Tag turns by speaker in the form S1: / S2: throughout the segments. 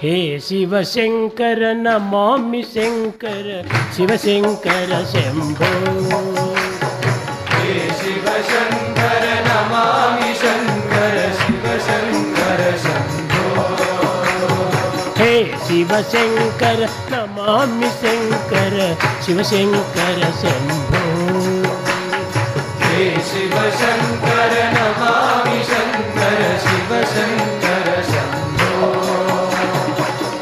S1: हे Shivshankar Namami Shankar Shivshankar Shambho
S2: हे Shivshankar Namami Shankar Shivshankar Shambho
S1: हे Shivshankar Namami Shankar Shivshankar Shambho
S2: हे Shivshankar Namami Shankar Shivshankar Shambho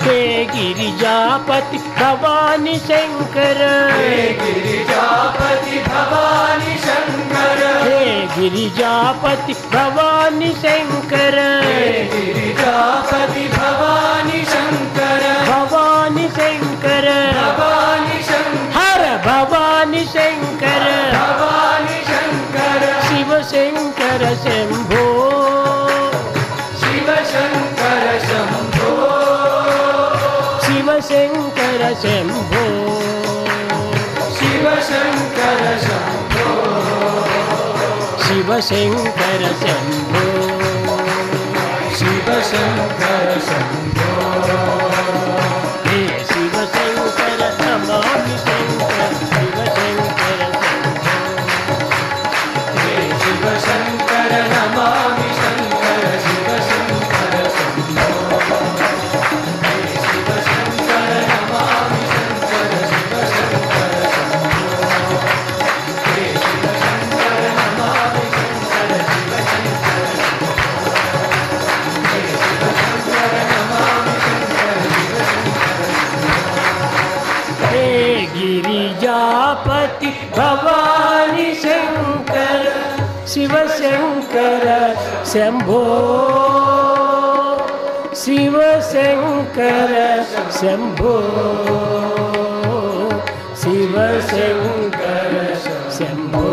S1: हे Girijapati Bhavani Shankar
S2: हे Girijapati Bhavani Shankar
S1: हे Girijapati Bhavani Shankar
S2: हे Girijapati Bhavani Shankar
S1: Bhavani Shankar
S2: Bhavani Shankar
S1: हर Bhavani Shankar
S2: Bhavani Shankar
S1: Shiv Shankar Shambho
S2: Shivshankar Shambho
S1: Shiv Shankar Shambho
S2: Shivshankar Shambho
S1: Shiv Shankar Shambho
S2: Shivshankar Shambho
S1: हे Shiv Shankar Namami Shankar Shiv Shankar Shambho
S2: हे Shivshankar Namami Shankar Shivshankar Shambho हे Shivshankar Namami Shankar Shivshankar Shambho हे Shivshankar Namami Shankar Shivshankar हे Shivshankar Namami Shankar Shivshankar
S1: हे Girijapati Bhavani Shankar Shiv Shankar Shambho Shiv Shankar Shambho Shiv Shankar Shambho